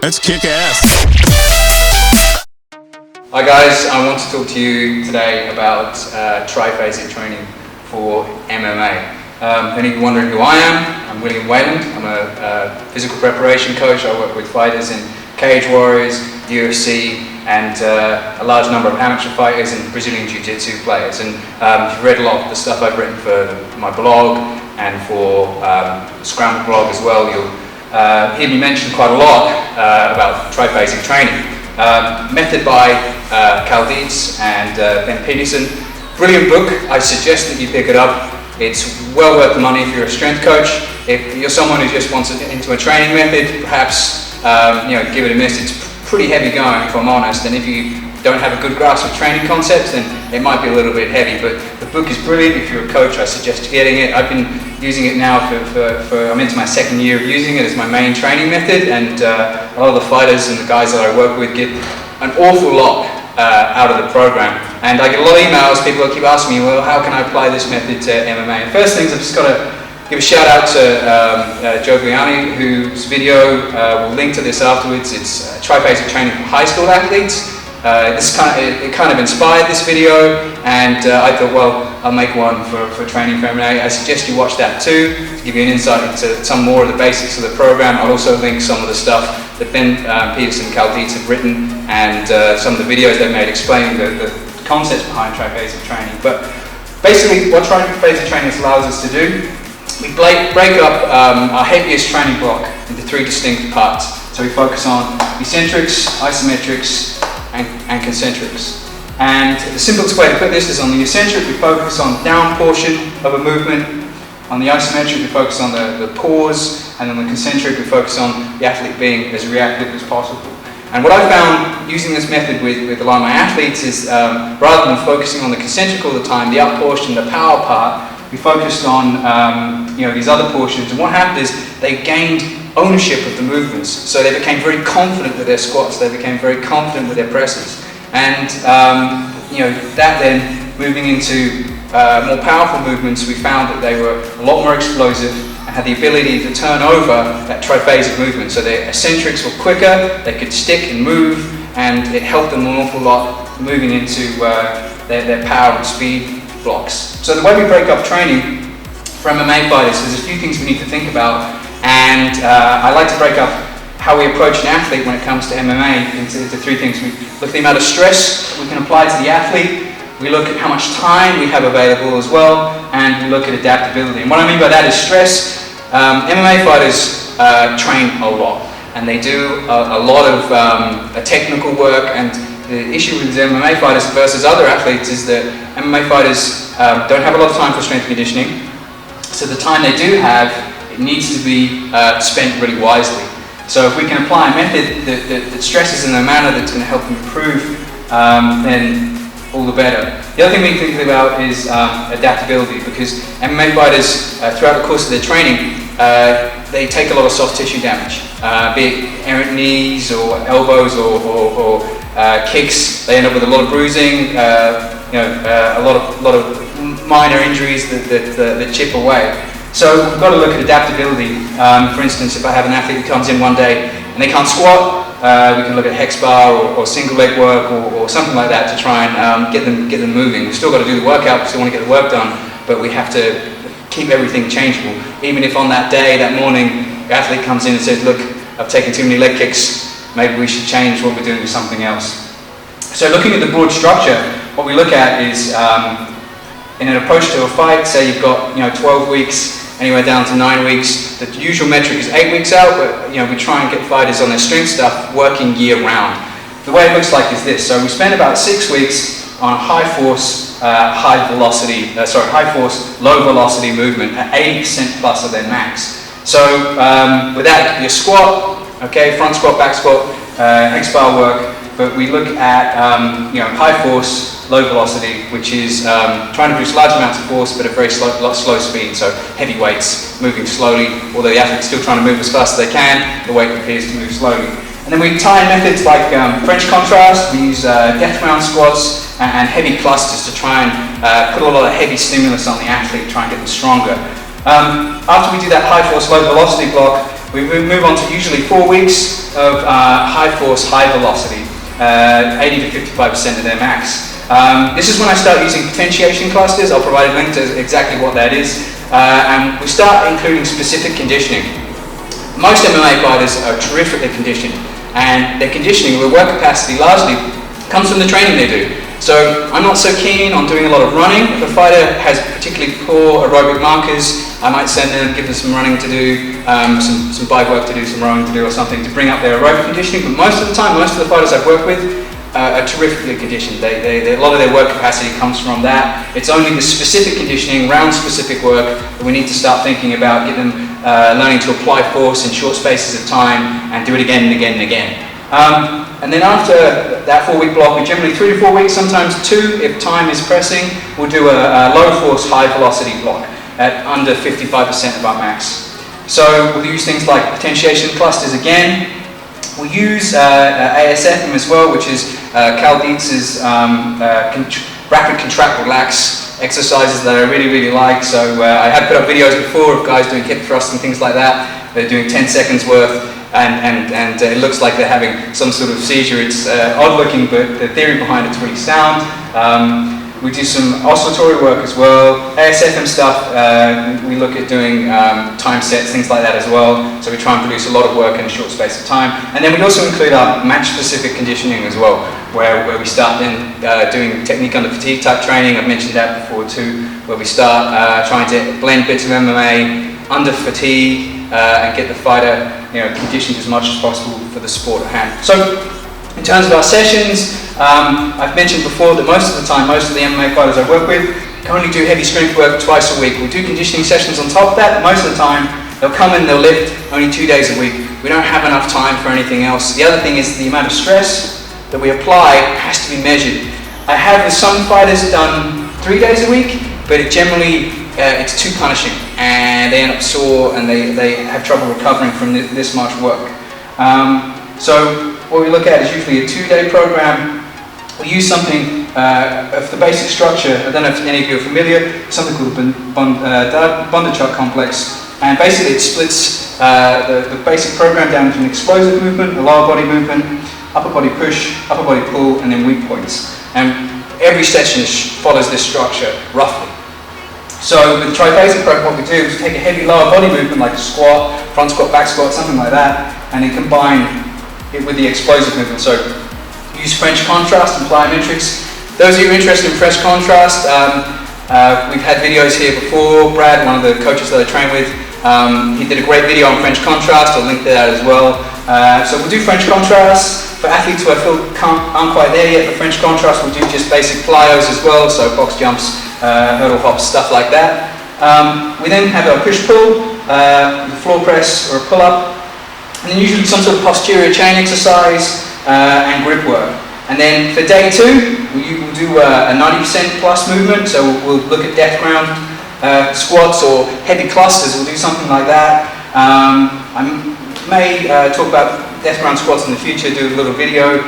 Let's kick ass. Hi guys, I want to talk to you today about triphasic training for MMA. If any of you wondering who I am, I'm William Wayland. I'm a physical preparation coach. I work with fighters in Cage Warriors, UFC, and a large number of amateur fighters and Brazilian Jiu-Jitsu players. And if you've read a lot of the stuff I've written for my blog and for the Scramble blog as well, you'll hear me mention quite a lot about triphasic training. Method by Cal Dietz and Ben Peterson. Brilliant book. I suggest that you pick it up. It's well worth the money if you're a strength coach. If you're someone who just wants to get into a training method, perhaps give it a miss. It's pretty heavy going, if I'm honest, and if you don't have a good grasp of training concepts, then it might be a little bit heavy, but the book is brilliant. If you're a coach, I suggest getting it. I've been using it now for I'm into my second year of using it as my main training method, and a lot of the fighters and the guys that I work with get an awful lot out of the program. And I get a lot of emails, people keep asking me, well, how can I apply this method to MMA? And first things, I've just got to give a shout out to Joe Guiani, whose video will link to this afterwards. It's triphasic training for high school athletes. It kind of inspired this video, and I thought, well, I'll make one for training for MMA. I suggest you watch that too, to give you an insight into some more of the basics of the program. I'll also link some of the stuff that Ben Peterson and Cal Dietz have written, and some of the videos they've made explaining the concepts behind triphasic training. But basically, what triphasic training allows us to do, we break up our heaviest training block into three distinct parts. So we focus on eccentrics, isometrics, and concentrics. And the simplest way to put this is on the eccentric, we focus on down portion of a movement. On the isometric, we focus on the pause, and on the concentric, we focus on the athlete being as reactive as possible. And what I found using this method with a lot of my athletes is rather than focusing on the concentric all the time, the up portion, the power part, we focused on these other portions. And what happened is they gained ownership of the movements. So they became very confident with their squats, they became very confident with their presses. And that then, moving into more powerful movements, we found that they were a lot more explosive and had the ability to turn over that triphasic movement. So their eccentrics were quicker, they could stick and move, and it helped them an awful lot moving into their power and speed blocks. So the way we break up training for MMA fighters, there's a few things we need to think about, and I like to break up how we approach an athlete when it comes to MMA into three things. We look at the amount of stress we can apply to the athlete, we look at how much time we have available as well, and we look at adaptability. And what I mean by that is stress. MMA fighters train a lot, and they do a lot of technical work, and the issue with MMA fighters versus other athletes is that MMA fighters don't have a lot of time for strength conditioning, so the time they do have, it needs to be spent really wisely. So if we can apply a method that stresses in a manner that's going to help improve, then all the better. The other thing we can think about is adaptability, because MMA fighters, throughout the course of their training, they take a lot of soft tissue damage, be it errant knees or elbows or kicks. They end up with a lot of bruising, a lot of minor injuries that chip away. So we've got to look at adaptability. For instance, if I have an athlete who comes in one day and they can't squat, we can look at hex bar or single leg work or something like that to try and get them moving. We've still got to do the workout, we still want to get the work done, but we have to keep everything changeable. Even if on that day, that morning, the athlete comes in and says, look, I've taken too many leg kicks, maybe we should change what we're doing to something else. So looking at the broad structure, what we look at is in an approach to a fight, say you've got 12 weeks, anywhere down to 9 weeks. The usual metric is 8 weeks out, but we try and get fighters on their strength stuff working year round. The way it looks like is this. So we spend about 6 weeks on high force, high force, low velocity movement at 80% plus of their max. So with that, it could be a squat, front squat, back squat, hex bar work, but we look at high force, low velocity, which is trying to produce large amounts of force but at very slow speed, so heavy weights moving slowly, although the athlete's still trying to move as fast as they can, the weight appears to move slowly. And then we tie in methods like French contrast. We use death round squats and heavy clusters to try and put a lot of heavy stimulus on the athlete, try and get them stronger. After we do that high force, low velocity block, We move on to usually 4 weeks of high force, high velocity, 80 to 55% of their max. This is when I start using potentiation clusters. I'll provide a link to exactly what that is. And we start including specific conditioning. Most MMA fighters are terrifically conditioned, and their conditioning, their work capacity largely comes from the training they do. So I'm not so keen on doing a lot of running. If a fighter has particularly poor aerobic markers, I might send them, give them some running to do, some bike work to do, some rowing to do or something to bring up their aerobic conditioning. But most of the time, most of the fighters I've worked with are terrifically conditioned. A lot of their work capacity comes from that. It's only the specific conditioning, round specific work that we need to start thinking about, get them learning to apply force in short spaces of time and do it again and again and again. And then after that 4-week block, we generally 3 to 4 weeks, sometimes 2 if time is pressing, we'll do a low force, high velocity block at under 55% of our max. So we'll use things like potentiation clusters again. We'll use ASFM as well, which is Cal Dietz's rapid contract relax exercises that I really, really like. So I have put up videos before of guys doing hip thrusts and things like that. They're doing 10 seconds worth. And it looks like they're having some sort of seizure. It's odd looking, but the theory behind it's really sound. We do some oscillatory work as well. ASFM stuff, we look at doing time sets, things like that as well. So we try and produce a lot of work in a short space of time. And then we also include our match-specific conditioning as well, where we start then doing technique under fatigue type training. I've mentioned that before too, where we start trying to blend bits of MMA under fatigue and get the fighter conditioned as much as possible for the sport at hand. So, in terms of our sessions, I've mentioned before that most of the time, most of the MMA fighters I work with can only do heavy strength work twice a week. We'll do conditioning sessions on top of that, but most of the time, they'll come in, they'll lift only 2 days a week. We don't have enough time for anything else. The other thing is the amount of stress that we apply has to be measured. I have with some fighters done 3 days a week, but it's too punishing, and they end up sore and they have trouble recovering from this much work. So what we look at is usually a 2-day program. We use something of the basic structure. I don't know if any of you are familiar, something called the Bondarchuk complex. And basically it splits the basic program down into an explosive movement, a lower body movement, upper body push, upper body pull, and then weak points. And every session follows this structure, roughly. So with the Triphasic program, what we do is take a heavy lower body movement like a squat, front squat, back squat, something like that, and then combine it with the explosive movement. So use French contrast and plyometrics. Those of you interested in French contrast, we've had videos here before. Brad, one of the coaches that I train with, he did a great video on French contrast. I'll link to that as well. So we'll do French contrast. For athletes who I feel aren't quite there yet, for French contrast, we'll do just basic plyos as well, so box jumps, hurdle hops, stuff like that. We then have our push-pull, with a floor press or a pull-up, and then usually some sort of posterior chain exercise and grip work. And then for day 2, we'll do a 90% plus movement, so we'll look at death ground squats or heavy clusters. We'll do something like that. I may talk about death ground squats in the future, do a little video.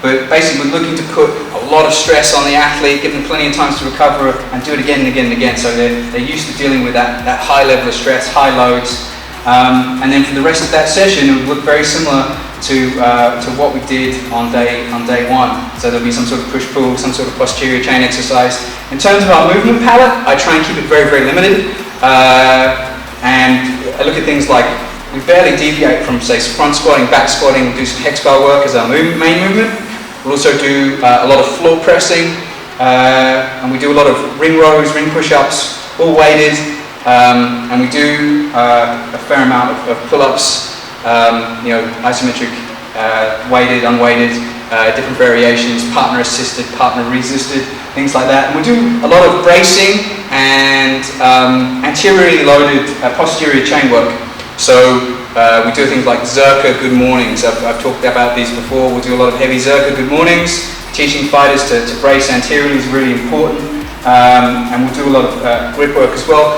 But basically we're looking to put a lot of stress on the athlete, give them plenty of time to recover and do it again and again and again. So they're used to dealing with that high level of stress, high loads. And then for the rest of that session, it would look very similar to what we did on day 1. So there'll be some sort of push-pull, some sort of posterior chain exercise. In terms of our movement palette, I try and keep it very, very limited. And I look at things like, we barely deviate from, say, front squatting, back squatting. We'll do some hex bar work as our main movement. We'll also do a lot of floor pressing, and we do a lot of ring rows, ring push-ups, all weighted, and we do a fair amount of pull-ups, isometric, weighted, unweighted, different variations, partner-assisted, partner-resisted, things like that. And we do a lot of bracing and anteriorly loaded posterior chain work. So we do things like Zerka good mornings. I've talked about these before. We'll do a lot of heavy Zerka good mornings. Teaching fighters to brace anteriorly is really important. And we'll do a lot of grip work as well.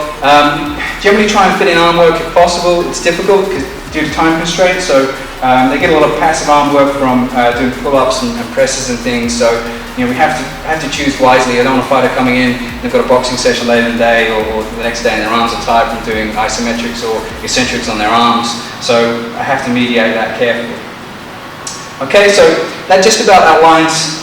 Generally try and fit in arm work if possible. It's difficult due to time constraints, so they get a lot of passive arm work from doing pull-ups and presses and things. So we have to choose wisely. I don't want a fighter coming in, they've got a boxing session later in the day or the next day and their arms are tired from doing isometrics or eccentrics on their arms. So I have to mediate that carefully. Okay, so that just about outlines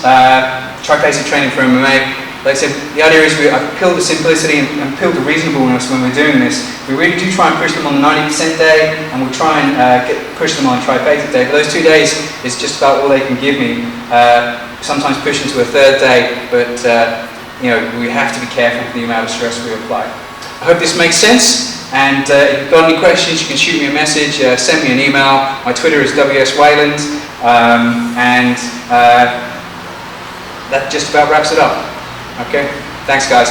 triphasic training for MMA. Like I said, the idea is we appeal the simplicity and appeal the reasonableness when we're doing this. We really do try and push them on the 90% day, and we'll try and push them on triphasic day. But those 2 days is just about all they can give me. Sometimes push into a third day, but we have to be careful with the amount of stress we apply. I hope this makes sense. And if you've got any questions, you can shoot me a message, send me an email. My Twitter is WSWayland, that just about wraps it up. Okay, thanks guys.